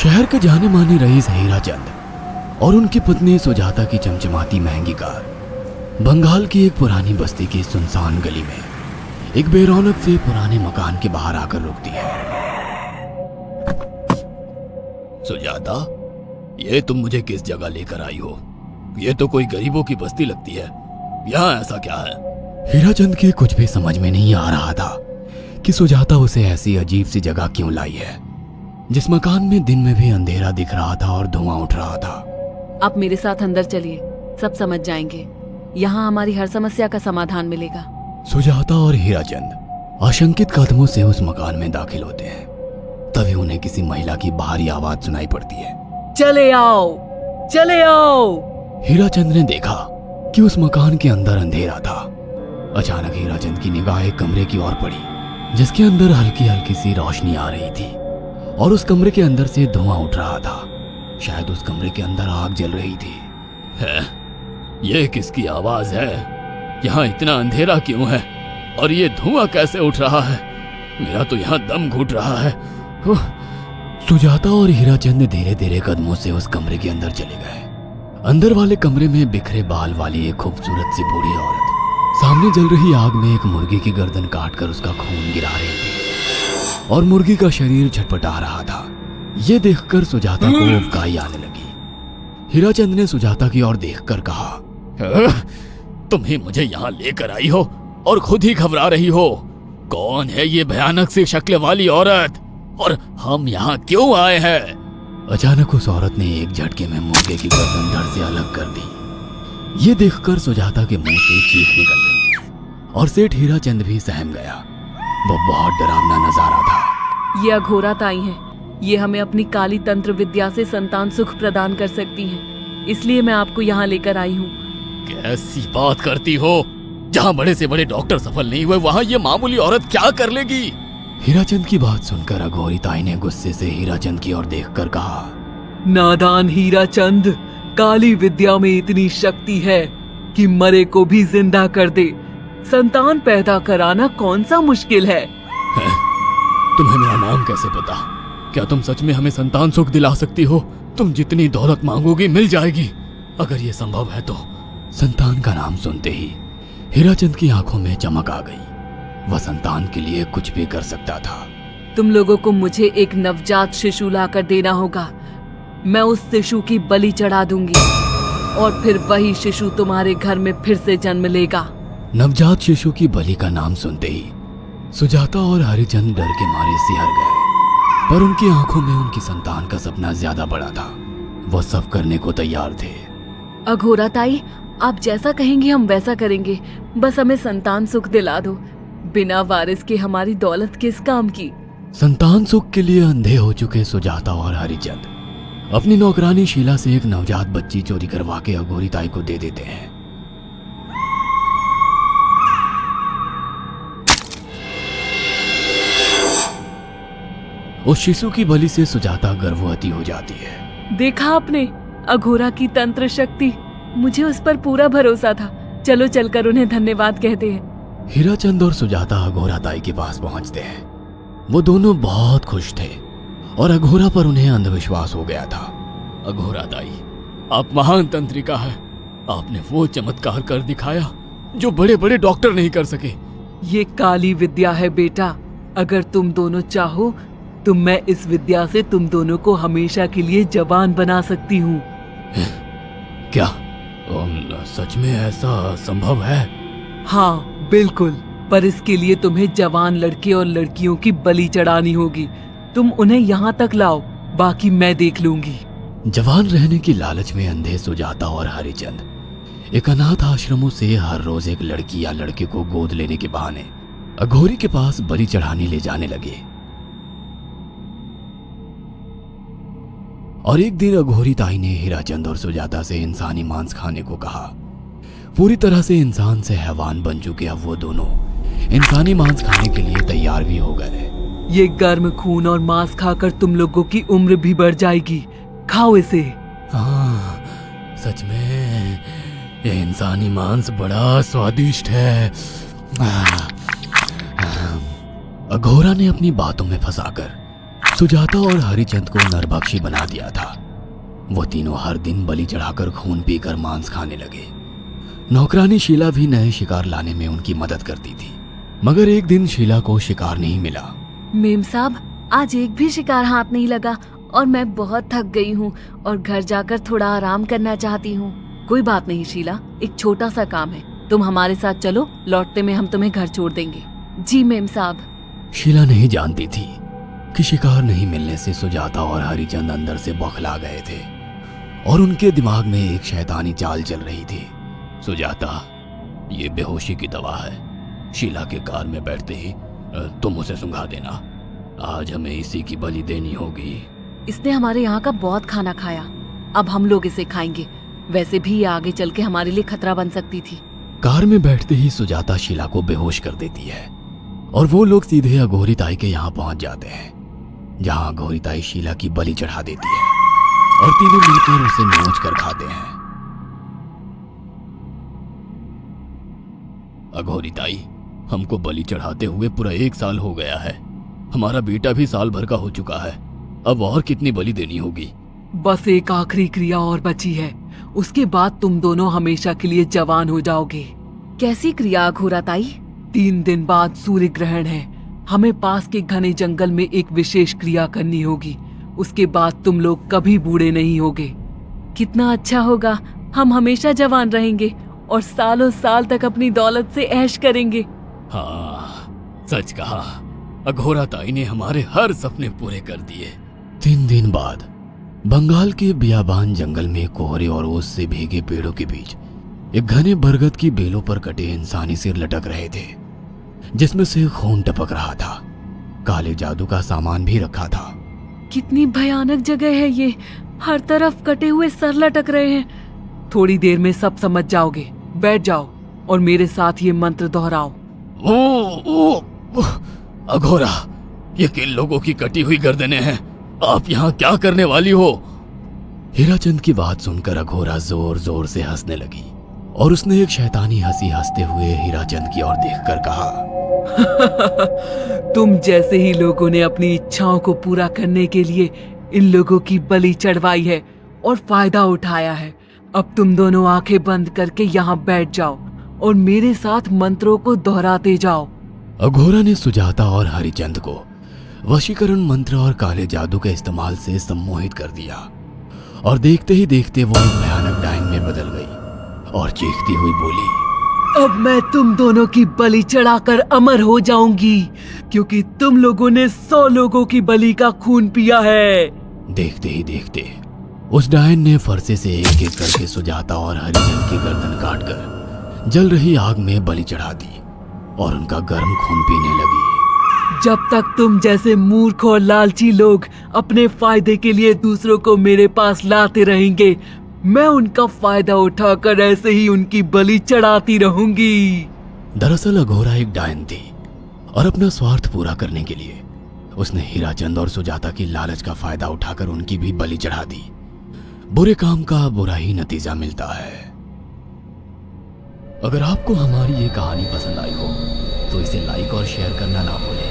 शहर के जाने माने रईस हीराचंद और उनकी पत्नी सुजाता की चमचमाती महंगी कार बंगाल की एक पुरानी बस्ती की सुनसान गली में एक बेरौनक से पुराने मकान के बाहर आकर रुकती है। सुजाता, ये तुम मुझे किस जगह लेकर आई हो? ये तो कोई गरीबों की बस्ती लगती है। यहाँ ऐसा क्या है? हीराचंद के कुछ भी समझ में नहीं आ रहा था कि सुजाता उसे ऐसी अजीब सी जगह क्यों लाई है, जिस मकान में दिन में भी अंधेरा दिख रहा था और धुआं उठ रहा था। आप मेरे साथ अंदर चलिए, सब समझ जाएंगे। यहाँ हमारी हर समस्या का समाधान मिलेगा। सुजाता और हीराचंद आशंकित कदमों से उस मकान में दाखिल होते हैं। तभी उन्हें किसी महिला की भारी आवाज सुनाई पड़ती है। चले आओ, चले आओ। हीराचंद ने देखा कि उस मकान के अंदर अंधेरा था। अचानक हीराचंद की निगाह एक कमरे की ओर पड़ी, जिसके अंदर हल्की हल्की सी रोशनी आ रही थी और उस कमरे के अंदर से धुआं उठ रहा था। शायद उस कमरे के अंदर आग जल रही थी। ये किसकी आवाज है? यहाँ इतना अंधेरा क्यों है और ये धुआं कैसे उठ रहा है? मेरा तो यहाँ दम घुट रहा है। सुजाता और हीराचंद धीरे धीरे कदमों से उस कमरे के अंदर चले गए। अंदर वाले कमरे में बिखरे बाल वाली एक खूबसूरत सी बूढ़ी औरत सामने जल रही आग में एक मुर्गी की गर्दन काटकर उसका खून गिरा रही थी और मुर्गी का शरीर छटपटा रहा था। ये देखकर सुजाता को उबकाई आने लगी। हीराचंद ने सुजाता की ओर देखकर कहा, तुम ही मुझे यहाँ लेकर आई हो और खुद ही घबरा रही हो। कौन है ये भयानक सी शक्ल वाली औरत और हम यहाँ क्यों आए हैं? अचानक उस औरत ने एक झटके में मुर्गे की गर्दन धड़ से अलग कर दी। ये देखकर सुजाता के मुंह से चीख निकल गई और सेठ हीराचंद भी सहम गया। वो बहुत डरावना नजारा था। ये अघोरा ताई हैं। ये हमें अपनी काली तंत्र विद्या से संतान सुख प्रदान कर सकती हैं। इसलिए मैं आपको यहाँ लेकर आई हूँ। कैसी बात करती हो? जहाँ बड़े से बड़े डॉक्टर सफल नहीं हुए, वहाँ ये मामूली औरत क्या कर लेगी? हीराचंद की बात सुनकर अघोरी ताई ने गुस्से से हीराचंद की ओर देखकर कहा, नादान हीराचंद, काली विद्या में इतनी शक्ति है कि मरे को भी जिंदा कर दे। संतान पैदा कराना कौन सा मुश्किल है? तुम्हें मेरा नाम कैसे पता? क्या तुम सच में हमें संतान सुख दिला सकती हो? तुम जितनी दौलत मांगोगी मिल जाएगी, अगर ये संभव है तो। संतान का नाम सुनते ही हीराचंद की आंखों में चमक आ गई। वह संतान के लिए कुछ भी कर सकता था। तुम लोगों को मुझे एक नवजात शिशु लाकर देना होगा। मैं उस शिशु की बलि चढ़ा दूंगी और फिर वही शिशु तुम्हारे घर में फिर से जन्म लेगा। नवजात शिशु की बलि का नाम सुनते ही सुजाता और हरिचंद डर के मारे सिहर गए, पर उनकी आंखों में उनकी संतान का सपना ज्यादा बड़ा था। वो सब करने को तैयार थे। अघोरा ताई, आप जैसा कहेंगे हम वैसा करेंगे। बस हमें संतान सुख दिला दो। बिना वारिस के हमारी दौलत किस काम की? संतान सुख के लिए अंधे हो चुके सुजाता और हरिचंद अपनी नौकरानी शीला से एक नवजात बच्ची चोरी करवा के अघोरी ताई को दे देते हैं। उस शिशु की बलि से सुजाता गर्भवती हो जाती है। देखा आपने अघोरा की तंत्र शक्ति? मुझे उस पर पूरा भरोसा था। चलो चलकर उन्हें धन्यवाद कहते हैं। हीराचंद और सुजाता अघोरा ताई के पास पहुंचते हैं। वो दोनों बहुत खुश थे और अघोरा पर उन्हें अंधविश्वास हो गया था। अघोरा ताई, आप महान तंत्रिका है। आपने वो चमत्कार कर दिखाया जो बड़े बड़े डॉक्टर नहीं कर सके। ये काली विद्या है बेटा। अगर तुम दोनों चाहो तो मैं इस विद्या से तुम दोनों को हमेशा के लिए जवान बना सकती हूँ। क्या सच में ऐसा संभव है? हाँ बिल्कुल, पर इसके लिए तुम्हें जवान लड़के और लड़कियों की बलि चढ़ानी होगी। तुम उन्हें यहाँ तक लाओ, बाकी मैं देख लूंगी। जवान रहने की लालच में अंधे सुजाता और हरिचंद एक अनाथ आश्रमों से हर रोज एक लड़की या लड़के को गोद लेने के बहाने अघोरी के पास बलि चढ़ाने ले जाने लगे। और एक दिन अघोरी ताई ने हीराचंद और सुजाता से इंसानी मांस खाने को कहा। पूरी तरह से इंसान से हैवान बन चुके अब वो दोनों इंसानी मांस खाने के लिए तैयार भी हो गए। ये गर्म खून और मांस खाकर तुम लोगों की उम्र भी बढ़ जाएगी। खाओ इसे। हाँ, सच में ये इंसानी मांस बड़ा स्वादिष्ट है। अघोरा ने अपनी बातों में फंसाकर सुजाता और हरिचंद को नरभक्षी बना दिया था। वो तीनों हर दिन बलि चढ़ाकर खून पीकर मांस खाने लगे। नौकरानी शीला भी नए शिकार लाने में उनकी मदद करती थी, मगर एक दिन शीला को शिकार नहीं मिला। मेम साहब, आज एक भी शिकार हाथ नहीं लगा और मैं बहुत थक गई हूँ और घर जाकर थोड़ा आराम करना चाहती हूँ। कोई बात नहीं शीला, एक छोटा सा काम है, तुम हमारे साथ चलो, लौटते में हम तुम्हें घर छोड़ देंगे। जी मेम साहब। शीला नहीं जानती थी कि शिकार नहीं मिलने से सुजाता और हरिचंद अंदर से बौखला गए थे और उनके दिमाग में एक शैतानी चाल चल रही थी। सुजाता, ये बेहोशी की दवा है। शीला के कार में बैठते ही तुम उसे सुंघा देना। आज हमें इसी की बलि देनी होगी। इसने हमारे यहाँ का बहुत खाना खाया, अब हम लोग इसे खाएंगे। वैसे भी ये आगे चल के हमारे लिए खतरा बन सकती थी। कार में बैठते ही सुजाता शीला को बेहोश कर देती है और वो लोग सीधे अघोरी ताई के यहाँ पहुंच जाते हैं, जहाँ अघोरी ताई शीला की बलि चढ़ा देती है और तीनों मिलकर उसे नोच कर खाते हैं। अघोरी ताई, हमको बलि चढ़ाते हुए पूरा 1 साल हो गया है। हमारा बेटा भी साल भर का हो चुका है। अब और कितनी बलि देनी होगी? बस एक आखिरी क्रिया और बची है, उसके बाद तुम दोनों हमेशा के लिए जवान हो जाओगे। कैसी क्रिया अघोरा ताई? 3 दिन बाद सूर्य ग्रहण है। हमें पास के घने जंगल में एक विशेष क्रिया करनी होगी। उसके बाद तुम लोग कभी बूढ़े नहीं होगे। कितना अच्छा होगा, हम हमेशा जवान रहेंगे और सालों साल तक अपनी दौलत से ऐश करेंगे। हाँ, सच कहा। अघोरा ताई ने हमारे हर सपने पूरे कर दिए। 3 दिन बाद बंगाल के बियाबान जंगल में कोहरे और ओस से भीगे पेड़ों के बीच एक घने बरगद की बेलों पर कटे इंसानी सिर लटक रहे थे, जिसमें से खून टपक रहा था। काले जादू का सामान भी रखा था। कितनी भयानक जगह है ये, हर तरफ कटे हुए सर लटक रहे हैं। थोड़ी देर में सब समझ जाओगे। बैठ जाओ और मेरे साथ ये मंत्र दोहराओ। ओ, अघोरा, ये किन लोगों की कटी हुई गर्दनें हैं? आप यहाँ क्या करने वाली हो? हीराचंद की बात सुनकर अघोरा जोर जोर से हंसने लगी और उसने एक शैतानी हंसी हंसते हुए हीराचंद की ओर देखकर कहा, तुम जैसे ही लोगों ने अपनी इच्छाओं को पूरा करने के लिए इन लोगों की बलि चढ़वाई है और फायदा उठाया है। अब तुम दोनों आंखें बंद करके यहाँ बैठ जाओ और मेरे साथ मंत्रों को दोहराते जाओ। अघोरा ने सुजाता और हरिचंद को वशीकरण मंत्र और काले जादू के इस्तेमाल से सम्मोहित कर दिया और देखते ही देखते वो एक भयानक डायन में बदल गई और चीखती हुई बोली, अब मैं तुम दोनों की बलि चढ़ाकर अमर हो जाऊंगी, क्योंकि तुम लोगों ने 100 लोगों की बलि का खून पिया है। देखते ही देखते उस डायन ने फरसे से एक एक करके सुजाता और हरिचंद की गर्दन काटकर जल रही आग में बलि चढ़ा दी और उनका गर्म खून पीने लगी। जब तक तुम जैसे मूर्ख और लालची लोग अपने फायदे के लिए दूसरों को मेरे पास लाते रहेंगे, मैं उनका फायदा उठाकर ऐसे ही उनकी बलि चढ़ाती रहूंगी। दरअसल अघोरा एक डायन थी और अपना स्वार्थ पूरा करने के लिए उसने हीराचंद और सुजाता की लालच का फायदा उठाकर उनकी भी बलि चढ़ा दी। बुरे काम का बुरा ही नतीजा मिलता है। अगर आपको हमारी ये कहानी पसंद आई हो तो इसे लाइक और शेयर करना ना भूलें।